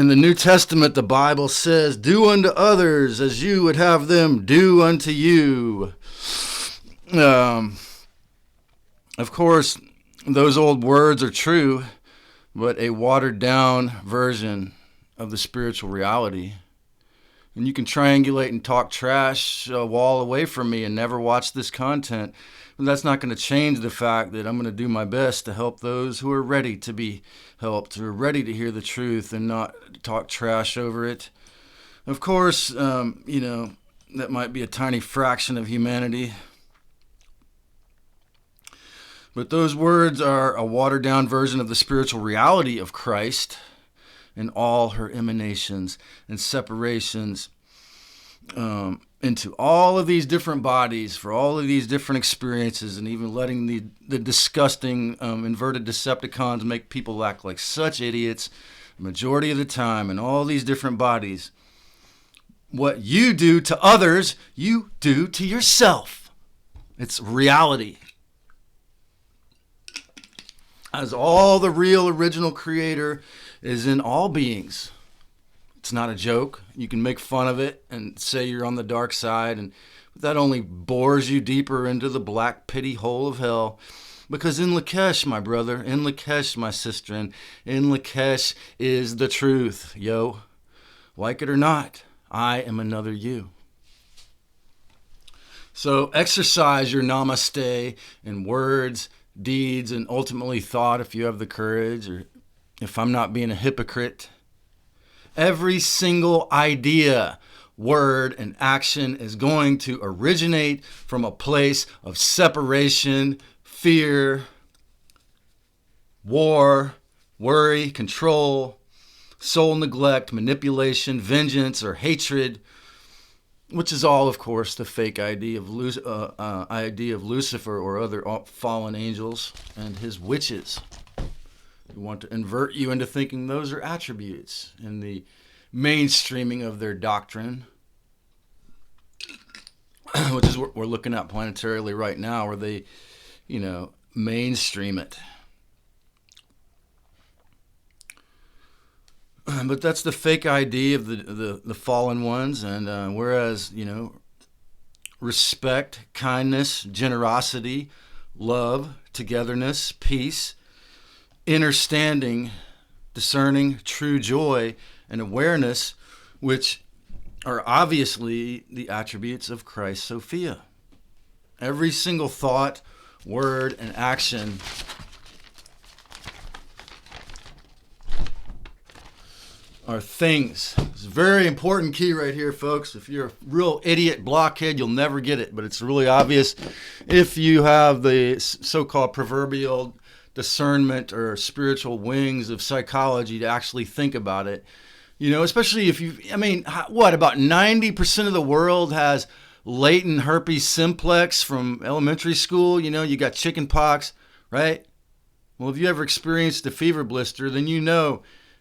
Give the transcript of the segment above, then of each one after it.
In the New Testament, the Bible says, do unto others as you would have them do unto you. Of course, those old words are true, but a watered down version of the spiritual reality. And you can triangulate and talk trash a wall away from me and never watch this content. But that's not going to change the fact that I'm going to do my best to help those who are ready to be helped, who are ready to hear the truth and not talk trash over it. Of course, that might be a tiny fraction of humanity. But those words are a watered down version of the spiritual reality of Christ and all her emanations and separations into all of these different bodies for all of these different experiences, and even letting the disgusting inverted Decepticons make people act like such idiots the majority of the time in all these different bodies. What you do to others, you do to yourself. It's reality. As all the real original creator is in all beings. It's not a joke. You can make fun of it and say you're on the dark side, and that only bores you deeper into the black pity hole of hell. Because in Lakesh, my brother, in Lakesh, my sister, and in Lakesh is the truth, yo. Like it or not, I am another you. So exercise your namaste in words, deeds, and ultimately thought if you have the courage, or if I'm not being a hypocrite. Every single idea, word, and action is going to originate from a place of separation, fear, war, worry, control, soul neglect, manipulation, vengeance, or hatred, which is all, of course, the fake idea of Lucifer or other fallen angels and his witches, who want to invert you into thinking those are attributes in the mainstreaming of their doctrine, which is what we're looking at planetarily right now, where they, mainstream it. But that's the fake idea of the fallen ones, and whereas, respect, kindness, generosity, love, togetherness, peace, understanding, discerning, true joy, and awareness, which are obviously the attributes of Christ Sophia. Every single thought, word, and action are things. It's a very important key right here, folks. If you're a real idiot blockhead, you'll never get it, but it's really obvious if you have the so-called proverbial discernment or spiritual wings of psychology to actually think about it. Especially if about 90% of the world has latent herpes simplex from elementary school. You got chicken pox, right? Well, if you ever experienced a fever blister, then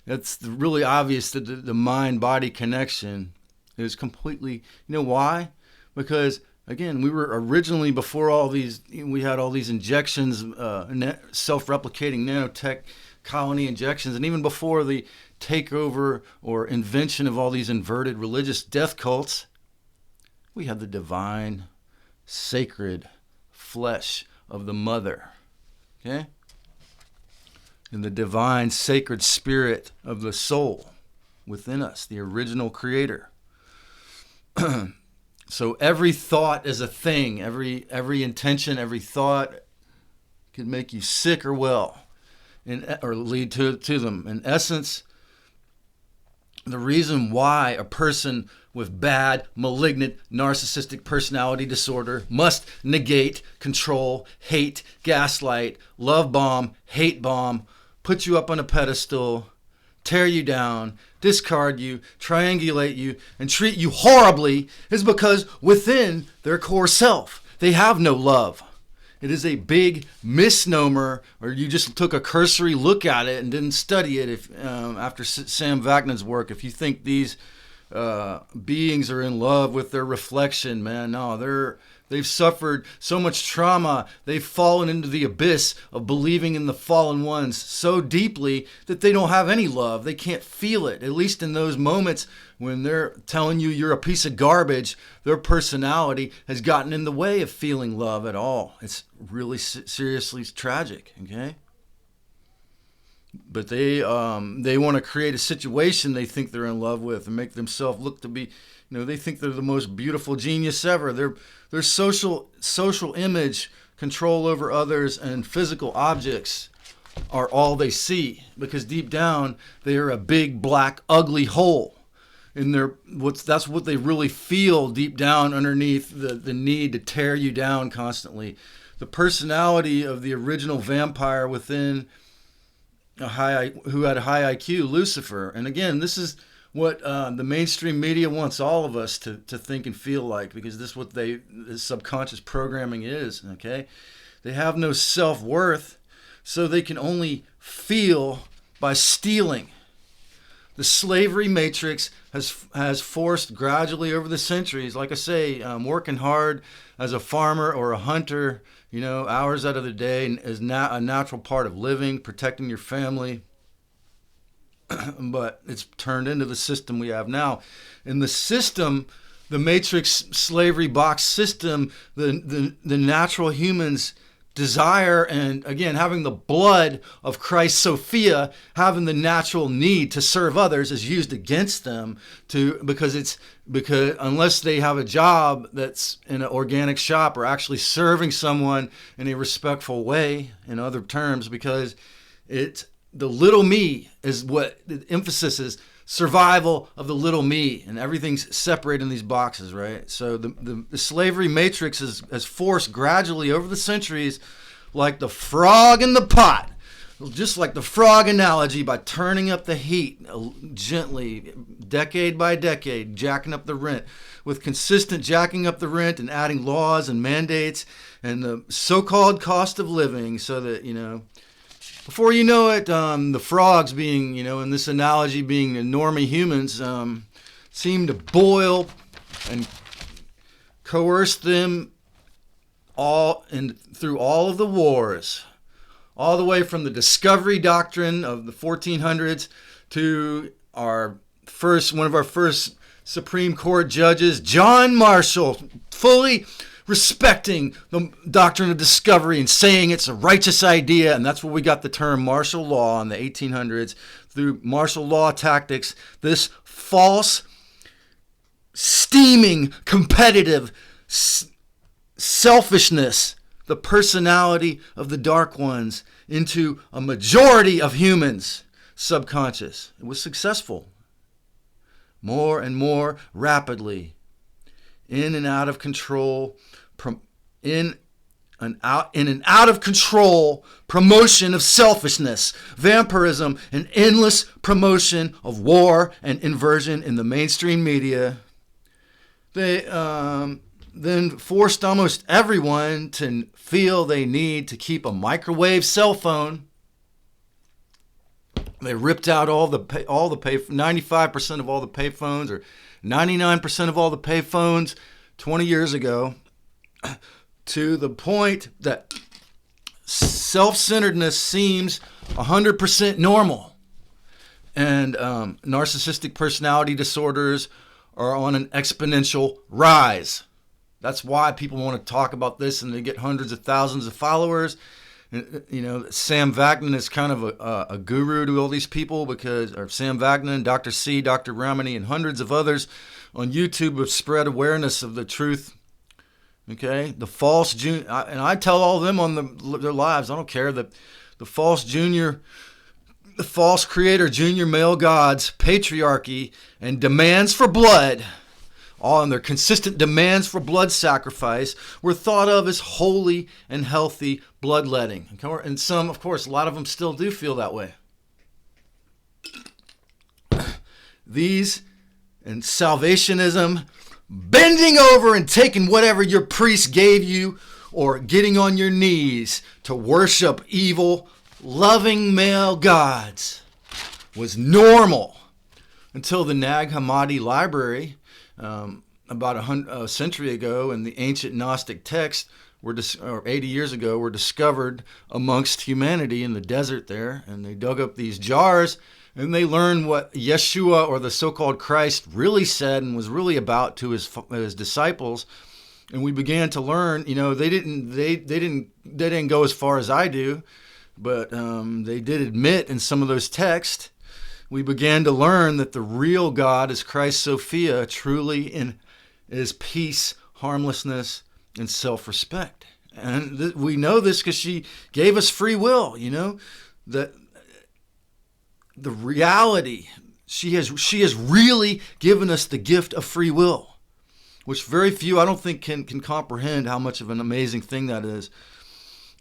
it's really obvious that the mind-body connection is completely, why? Because, again, we were originally, before we had all these injections, self-replicating nanotech colony injections, and even before the takeover or invention of all these inverted religious death cults, we had the divine, sacred flesh of the mother, okay? And the divine, sacred spirit of the soul within us, the original creator. So every thought is a thing. Every intention, every thought can make you sick or well, or lead to them. In essence, the reason why a person with bad, malignant, narcissistic personality disorder must negate, control, hate, gaslight, love bomb, hate bomb, put you up on a pedestal, tear you down, discard you, triangulate you, and treat you horribly is because within their core self, they have no love. It is a big misnomer, or you just took a cursory look at it and didn't study it after Sam Vaknin's work. If you think these beings are in love with their reflection, man, no, They've suffered so much trauma. They've fallen into the abyss of believing in the fallen ones so deeply that they don't have any love. They can't feel it. At least in those moments when they're telling you you're a piece of garbage, their personality has gotten in the way of feeling love at all. It's really seriously tragic, okay? But they want to create a situation they think they're in love with and make themselves look to be, they think they're the most beautiful genius ever. Their social image, control over others, and physical objects are all they see, because deep down they are a big black ugly hole. And that's what they really feel deep down underneath the need to tear you down constantly. The personality of the original vampire within who had a high IQ, Lucifer. And again, this is what the mainstream media wants all of us to think and feel like, because this is what the subconscious programming is, okay? They have no self-worth, so they can only feel by stealing. The slavery matrix has forced gradually over the centuries, like I say, working hard as a farmer or a hunter, hours out of the day is a natural part of living, protecting your family. But it's turned into the system we have now. In the system, the matrix slavery box system, the natural humans desire, and again, having the blood of Christ Sophia, having the natural need to serve others is used against them because unless they have a job that's in an organic shop or actually serving someone in a respectful way, in other terms, because the little me is what the emphasis is. Survival of the little me, and everything's separated in these boxes, right? So the slavery matrix has forced gradually over the centuries, like the frog in the pot, just like the frog analogy, by turning up the heat gently, decade by decade, jacking up the rent, with consistent jacking up the rent and adding laws and mandates and the so-called cost of living, so that, before you know it, the frogs being, in this analogy being normie humans, seem to boil and coerce them all through all of the wars, all the way from the discovery doctrine of the 1400s to one of our first Supreme Court judges, John Marshall, fully respecting the doctrine of discovery and saying it's a righteous idea. And that's where we got the term martial law in the 1800s. Through martial law tactics, this false, steaming, competitive selfishness, the personality of the dark ones, into a majority of humans' subconscious. It was successful. More and more rapidly. In and out of control, in an out of control promotion of selfishness, vampirism, an endless promotion of war and inversion in the mainstream media. They then forced almost everyone to feel they need to keep a microwave cell phone. They ripped out all the 95% of all the payphones, or 99% of all the payphones 20 years ago, to the point that self-centeredness seems 100% normal. And narcissistic personality disorders are on an exponential rise. That's why people want to talk about this, and they get hundreds of thousands of followers. Sam Vaknin is kind of a guru to all these people, or Sam Vaknin, Dr. C, Dr. Ramani, and hundreds of others on YouTube have spread awareness of the truth. Okay, the false junior, and I tell all of them on their lives, I don't care, that the false creator, junior male gods, patriarchy, and demands for blood, all in their consistent demands for blood sacrifice, were thought of as holy and healthy bloodletting. And some, of course, a lot of them still do feel that way. These and salvationism, bending over and taking whatever your priest gave you, or getting on your knees to worship evil, loving male gods, was normal until the Nag Hammadi library about a century ago in the ancient Gnostic texts, or 80 years ago, were discovered amongst humanity in the desert there. And they dug up these jars and they learned what Yeshua, or the so-called Christ, really said and was really about to his disciples. And we began to learn, they didn't go as far as I do, but they did admit in some of those texts, we began to learn that the real God is Christ Sophia, truly is peace, harmlessness, and self-respect. And we know this because she gave us free will, that the reality, she has really given us the gift of free will, which very few, I don't think, can comprehend how much of an amazing thing that is.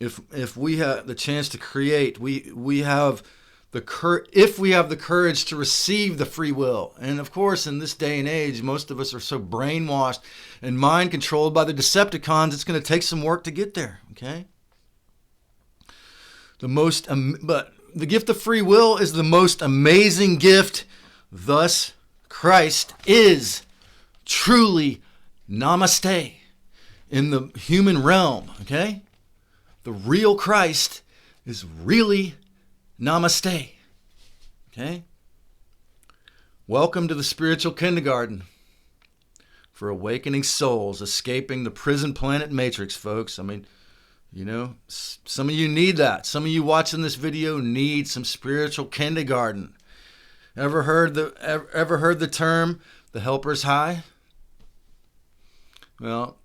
If we have the chance to create, we have if we have the courage to receive the free will. And of course, in this day and age, most of us are so brainwashed and mind controlled by the Decepticons, it's going to take some work to get there, okay? But the gift of free will is the most amazing gift. Thus, Christ is truly Namaste in the human realm, okay? The real Christ is really Namaste, okay? Welcome to the spiritual kindergarten for awakening souls escaping the prison planet matrix, folks. I mean, some of you need that. Some of you watching this video need some spiritual kindergarten. Ever heard the term, the helper's high? Well,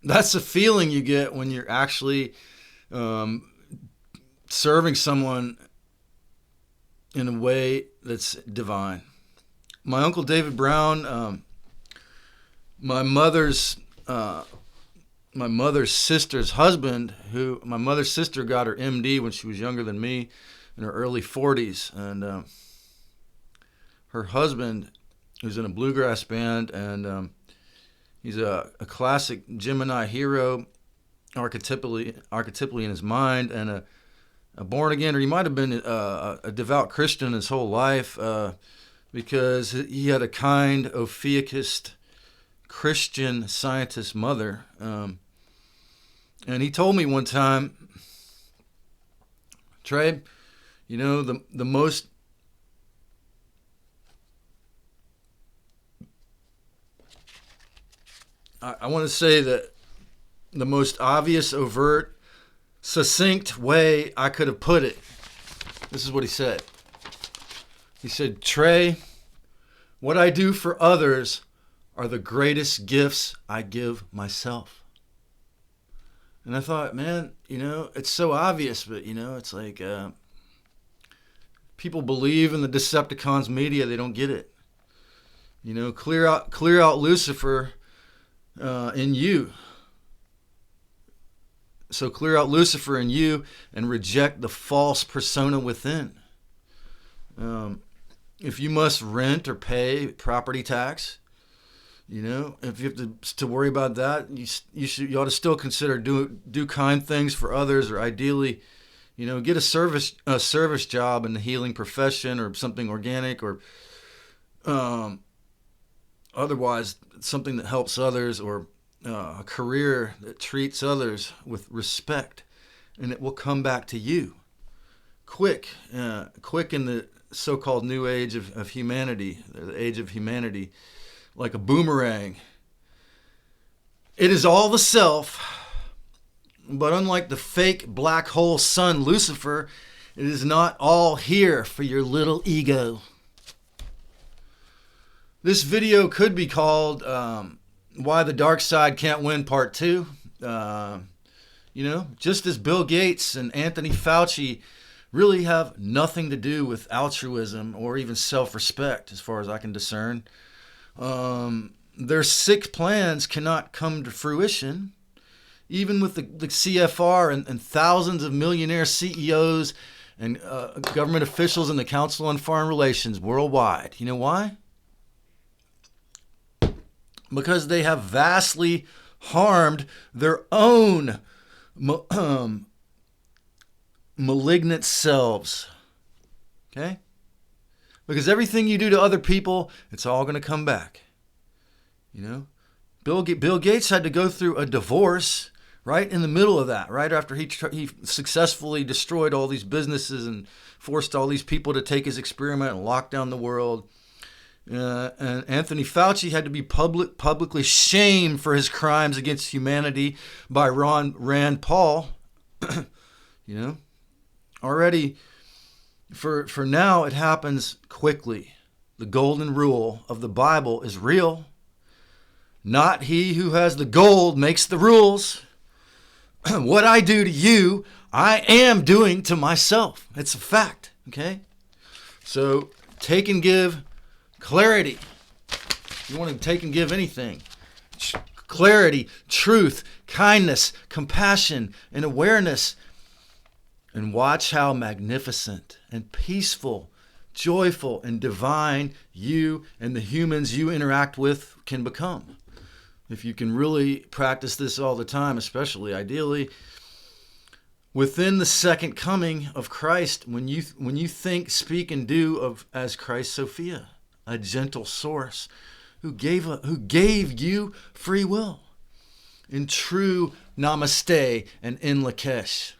that's a feeling you get when you're actually serving someone in a way that's divine. My Uncle David Brown, my mother's sister's husband, my mother's sister got her MD when she was younger than me, in her early 40s, and her husband, who's in a bluegrass band, and he's a classic Gemini hero, archetypally in his mind, and a born again, or he might have been a devout Christian his whole life, because he had a kind, ophiuchist, Christian Scientist mother. And he told me one time, Trey, the most I want to say that the most obvious, overt, succinct way I could have put it, this is what he said. He said, Trey, what I do for others are the greatest gifts I give myself. And I thought, man, it's so obvious, but, it's like people believe in the Decepticons media, they don't get it. Clear out Lucifer in you. So clear out Lucifer in you and reject the false persona within. If you must rent or pay property tax, if you have to worry about that, you ought to still consider do kind things for others, or ideally, get a service job in the healing profession or something organic, or otherwise something that helps others, or a career that treats others with respect, and it will come back to you quick in the so-called new age of humanity, the age of humanity, like a boomerang. It is all the self, but unlike the fake black hole sun Lucifer, it is not all here for your little ego. This video could be called Why the Dark Side Can't Win Part 2. Just as Bill Gates and Anthony Fauci really have nothing to do with altruism or even self-respect, as far as I can discern. Their sick plans cannot come to fruition, even with the CFR and thousands of millionaire CEOs and government officials in the Council on Foreign Relations worldwide. You know why? Because they have vastly harmed their own malignant selves. Okay? Because everything you do to other people, it's all going to come back. Bill Gates had to go through a divorce right in the middle of that, right after he successfully destroyed all these businesses and forced all these people to take his experiment and lock down the world. And Anthony Fauci had to be publicly shamed for his crimes against humanity by Rand Paul. You know, already for now it happens quickly. The golden rule of the Bible is real. Not he who has the gold makes the rules. What I do to you, I am doing to myself. It's a fact, okay? So take and give clarity. You want to take and give anything. Clarity, truth, kindness, compassion, and awareness. And watch how magnificent and peaceful, joyful, and divine you and the humans you interact with can become. If you can really practice this all the time, especially ideally, within the second coming of Christ, when you think, speak, and do of as Christ Sophia, a gentle source who gave you free will in true Namaste and in Lakesh.